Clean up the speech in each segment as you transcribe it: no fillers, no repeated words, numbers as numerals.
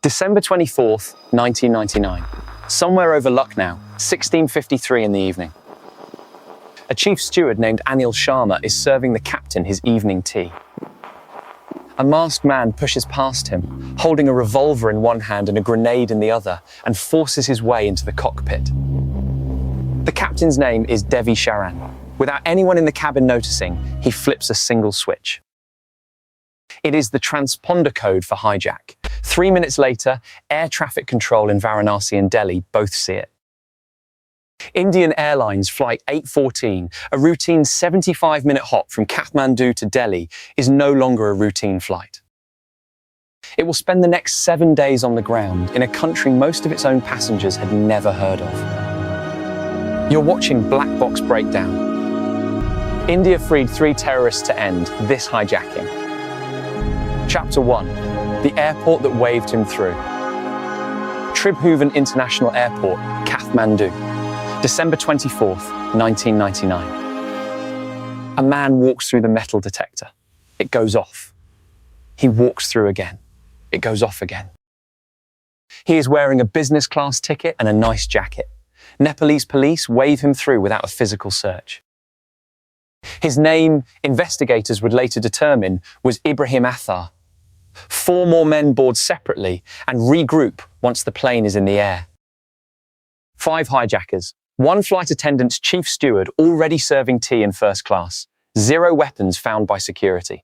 December 24th, 1999. Somewhere over Lucknow, 16:53 in the evening. A chief steward named Anil Sharma is serving the captain his evening tea. A masked man pushes past him, holding a revolver in one hand and a grenade in the other, and forces his way into the cockpit. The captain's name is Devi Sharan. Without anyone in the cabin noticing, he flips a single switch. It is the transponder code for hijack. 3 minutes later, air traffic control in Varanasi and Delhi both see it. Indian Airlines Flight 814, a routine 75-minute hop from Kathmandu to Delhi, is no longer a routine flight. It will spend the next 7 days on the ground in a country most of its own passengers had never heard of. You're watching Black Box Breakdown. India freed 3 terrorists to end this hijacking. Chapter 1. The airport that waved him through. Tribhuvan International Airport, Kathmandu. December 24th, 1999. A man walks through the metal detector. It goes off. He walks through again. It goes off again. He is wearing a business class ticket and a nice jacket. Nepalese police wave him through without a physical search. His name, investigators would later determine, was Ibrahim Azhar. 4 more men board separately and regroup once the plane is in the air. 5 hijackers, 1 flight attendant's chief steward already serving tea in first class, 0 weapons found by security.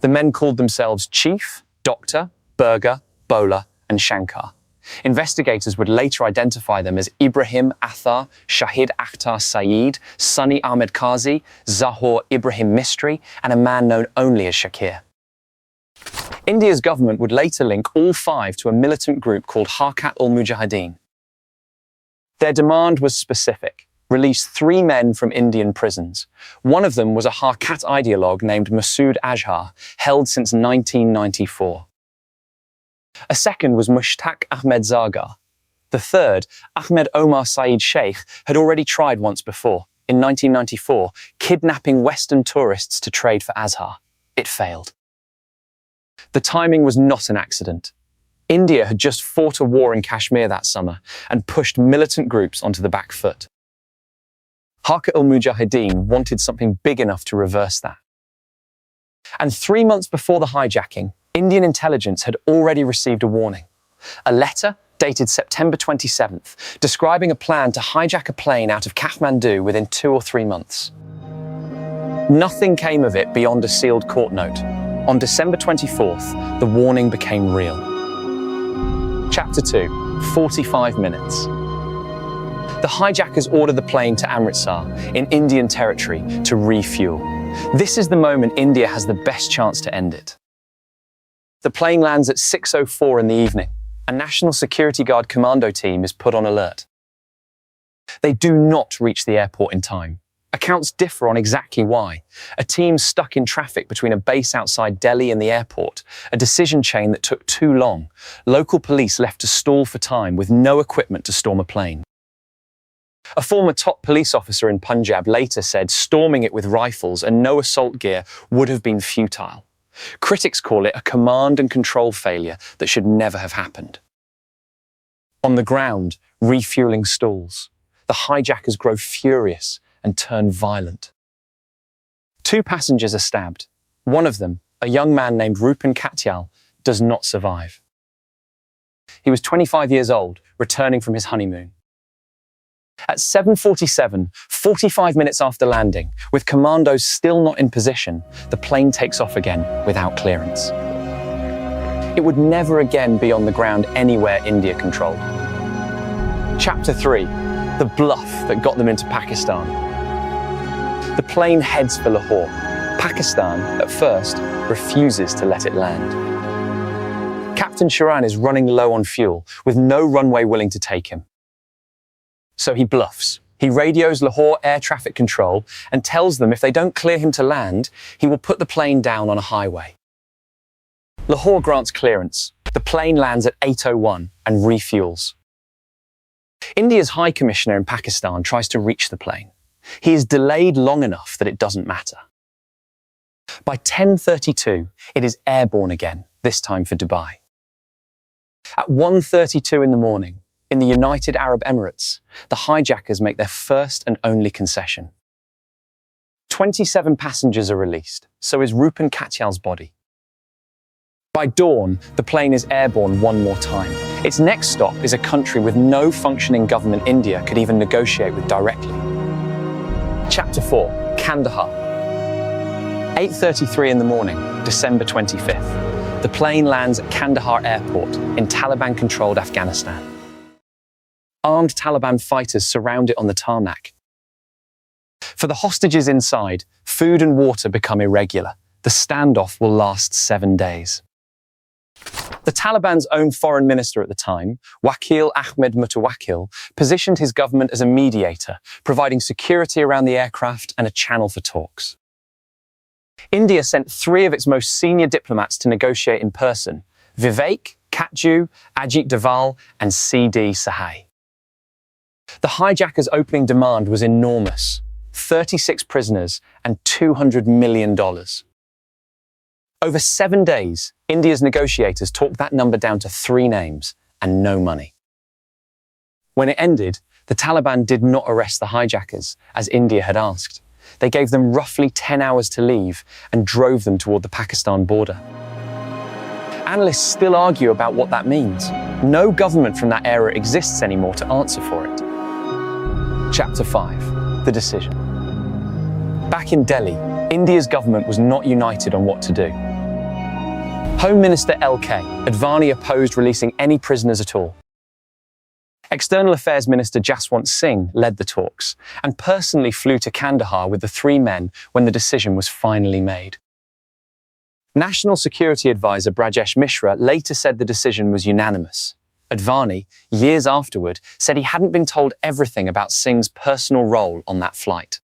The men called themselves Chief, Doctor, Burger, Bowler, and Shankar. Investigators would later identify them as Ibrahim Azhar, Shahid Akhtar Saeed, Sunny Ahmed Qazi, Zahor Ibrahim Mistry, and a man known only as Shakir. India's government would later link all 5 to a militant group called Harkat-ul-Mujahideen. Their demand was specific: release 3 men from Indian prisons. One of them was a Harkat ideologue named Masood Azhar, held since 1994. A second was Mushtaq Ahmed Zargar. The third, Ahmed Omar Saeed Sheikh, had already tried once before, in 1994, kidnapping Western tourists to trade for Azhar. It failed. The timing was not an accident. India had just fought a war in Kashmir that summer and pushed militant groups onto the back foot. Harkat-ul-Mujahideen wanted something big enough to reverse that. And 3 months before the hijacking, Indian intelligence had already received a warning. A letter dated September 27th, describing a plan to hijack a plane out of Kathmandu within 2 or 3 months. Nothing came of it beyond a sealed court note. On December 24th, the warning became real. Chapter 2, 45 minutes. The hijackers order the plane to Amritsar, in Indian territory, to refuel. This is the moment India has the best chance to end it. The plane lands at 6:04 in the evening. A National Security Guard commando team is put on alert. They do not reach the airport in time. Accounts differ on exactly why. A team stuck in traffic between a base outside Delhi and the airport, a decision chain that took too long. Local police left to stall for time with no equipment to storm a plane. A former top police officer in Punjab later said storming it with rifles and no assault gear would have been futile. Critics call it a command and control failure that should never have happened. On the ground, refueling stalls. The hijackers grow furious and turn violent. 2 passengers are stabbed. One of them, a young man named Rupan Katyal, does not survive. He was 25 years old, returning from his honeymoon. At 7:47, 45 minutes after landing, with commandos still not in position, the plane takes off again without clearance. It would never again be on the ground anywhere India controlled. Chapter 3, the bluff that got them into Pakistan. The plane heads for Lahore. Pakistan, at first, refuses to let it land. Captain Sharan is running low on fuel, with no runway willing to take him. So he bluffs. He radios Lahore air traffic control and tells them if they don't clear him to land, he will put the plane down on a highway. Lahore grants clearance. The plane lands at 8:01 and refuels. India's High Commissioner in Pakistan tries to reach the plane. He is delayed long enough that it doesn't matter. By 10:32, it is airborne again, this time for Dubai. At 1:32 in the morning, in the United Arab Emirates, the hijackers make their first and only concession. 27 passengers are released, so is Rupen Katyal's body. By dawn, the plane is airborne one more time. Its next stop is a country with no functioning government India could even negotiate with directly. Chapter 4, Kandahar. 8:33 in the morning, December 25th. The plane lands at Kandahar airport in Taliban-controlled Afghanistan. Armed Taliban fighters surround it on the tarmac. For the hostages inside, food and water become irregular. The standoff will last 7 days. The Taliban's own foreign minister at the time, Wakil Ahmed Mutawakkil, positioned his government as a mediator, providing security around the aircraft and a channel for talks. India sent 3 of its most senior diplomats to negotiate in person: Vivek, Katju, Ajit Doval, and C.D. Sahai. The hijackers' opening demand was enormous: 36 prisoners and $200 million. Over 7 days, India's negotiators talked that number down to 3 names and no money. When it ended, the Taliban did not arrest the hijackers, as India had asked. They gave them roughly 10 hours to leave and drove them toward the Pakistan border. Analysts still argue about what that means. No government from that era exists anymore to answer for it. Chapter 5, The Decision. Back in Delhi, India's government was not united on what to do. Home Minister L.K. Advani opposed releasing any prisoners at all. External Affairs Minister Jaswant Singh led the talks and personally flew to Kandahar with the 3 men when the decision was finally made. National Security Advisor Brajesh Mishra later said the decision was unanimous. Advani, years afterward, said he hadn't been told everything about Singh's personal role on that flight.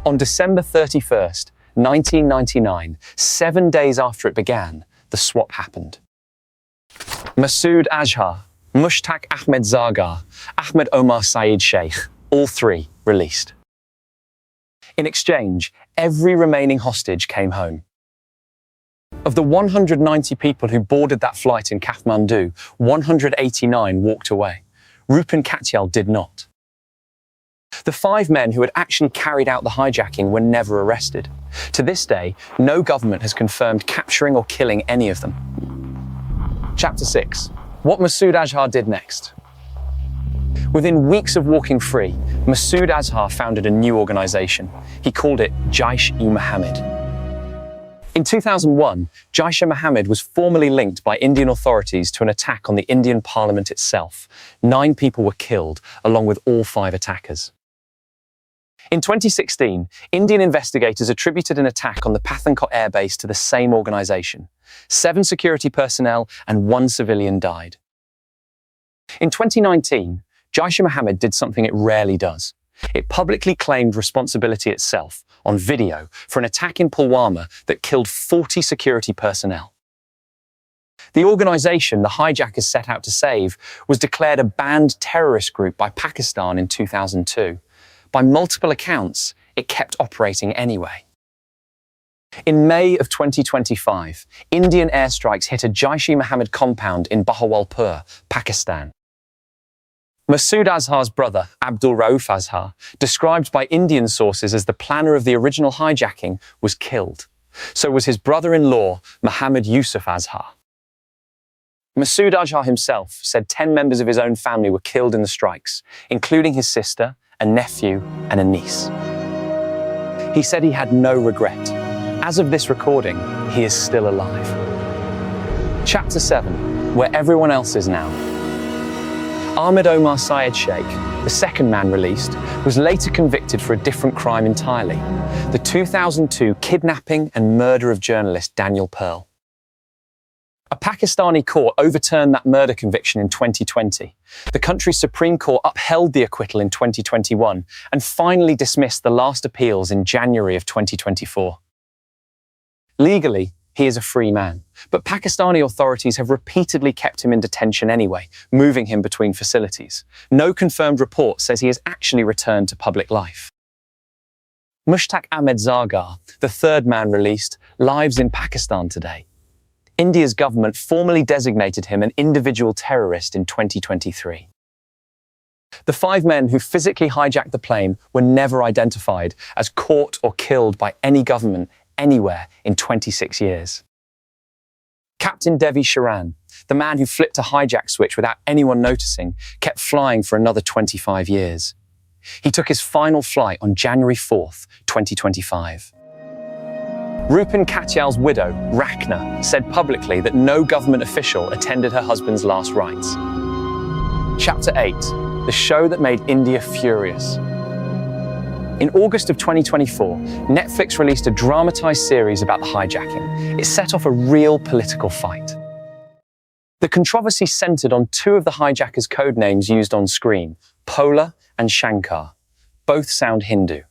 On December 31st, 1999, 7 days after it began, the swap happened. Masood Azhar, Mushtaq Ahmed Zargar, Ahmed Omar Saeed Sheikh, all 3 released. In exchange, every remaining hostage came home. Of the 190 people who boarded that flight in Kathmandu, 189 walked away. Rupen Katyal did not. The 5 men who had actually carried out the hijacking were never arrested. To this day, no government has confirmed capturing or killing any of them. Chapter 6. What Masood Azhar did next. Within weeks of walking free, Masood Azhar founded a new organization. He called it Jaish-e-Mohammed. In 2001, Jaish-e-Mohammed was formally linked by Indian authorities to an attack on the Indian parliament itself. 9 people were killed, along with all 5 attackers. In 2016, Indian investigators attributed an attack on the Pathankot airbase to the same organization. 7 security personnel and 1 civilian died. In 2019, Jaish-e-Mohammed did something it rarely does. It publicly claimed responsibility itself, on video, for an attack in Pulwama that killed 40 security personnel. The organization the hijackers set out to save was declared a banned terrorist group by Pakistan in 2002. By multiple accounts, it kept operating anyway. In May of 2025, Indian airstrikes hit a Jaish-e-Mohammed compound in Bahawalpur, Pakistan. Masood Azhar's brother, Abdul Rauf Azhar, described by Indian sources as the planner of the original hijacking, was killed. So was his brother-in-law, Muhammad Yusuf Azhar. Masood Azhar himself said 10 members of his own family were killed in the strikes, including his sister, a nephew, and a niece. He said he had no regret. As of this recording, he is still alive. Chapter 7, where everyone else is now. Ahmed Omar Saeed Sheikh, the second man released, was later convicted for a different crime entirely: the 2002 kidnapping and murder of journalist Daniel Pearl. A Pakistani court overturned that murder conviction in 2020. The country's Supreme Court upheld the acquittal in 2021 and finally dismissed the last appeals in January of 2024. Legally, he is a free man, but Pakistani authorities have repeatedly kept him in detention anyway, moving him between facilities. No confirmed report says he has actually returned to public life. Mushtaq Ahmed Zargar, the third man released, lives in Pakistan today. India's government formally designated him an individual terrorist in 2023. The 5 men who physically hijacked the plane were never identified as caught or killed by any government anywhere in 26 years. Captain Devi Sharan, the man who flipped a hijack switch without anyone noticing, kept flying for another 25 years. He took his final flight on January 4th, 2025. Rupin Katyal's widow, Rakna, said publicly that no government official attended her husband's last rites. Chapter 8, the show that made India furious. In August of 2024, Netflix released a dramatized series about the hijacking. It set off a real political fight. The controversy centered on 2 of the hijackers' code names used on screen, Pola and Shankar. Both sound Hindu.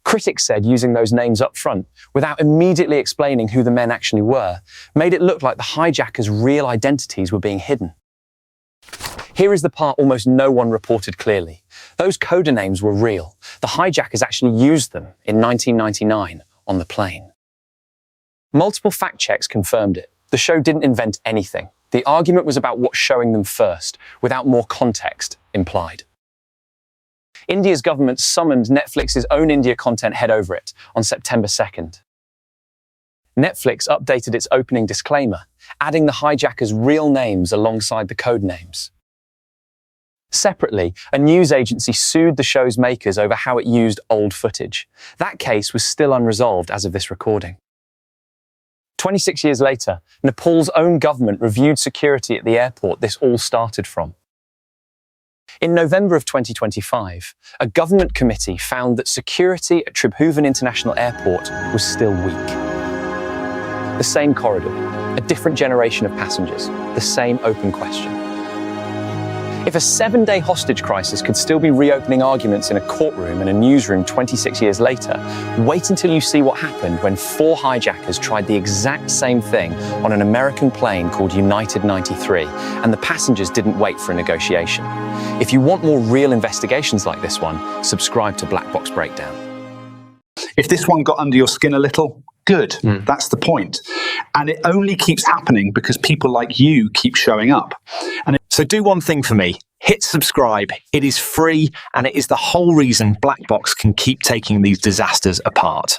Critics said using those names up front, without immediately explaining who the men actually were, made it look like the hijackers' real identities were being hidden. Here is the part almost no one reported clearly. Those coder names were real. The hijackers actually used them in 1999 on the plane. Multiple fact checks confirmed it. The show didn't invent anything. The argument was about what's showing them first, without more context implied. India's government summoned Netflix's own India content head over it on September 2nd. Netflix updated its opening disclaimer, adding the hijackers' real names alongside the code names. Separately, a news agency sued the show's makers over how it used old footage. That case was still unresolved as of this recording. 26 years later, Nepal's own government reviewed security at the airport this all started from. In November of 2025, a government committee found that security at Tribhuvan International Airport was still weak. The same corridor, a different generation of passengers, the same open question. If a 7-day hostage crisis could still be reopening arguments in a courtroom and a newsroom 26 years later, wait until you see what happened when 4 hijackers tried the exact same thing on an American plane called United 93, and the passengers didn't wait for a negotiation. If you want more real investigations like this one, subscribe to Black Box Breakdown. If this one got under your skin a little, good. That's the point. And it only keeps happening because people like you keep showing up. So do one thing for me. Hit subscribe. It is free, and it is the whole reason Black Box can keep taking these disasters apart.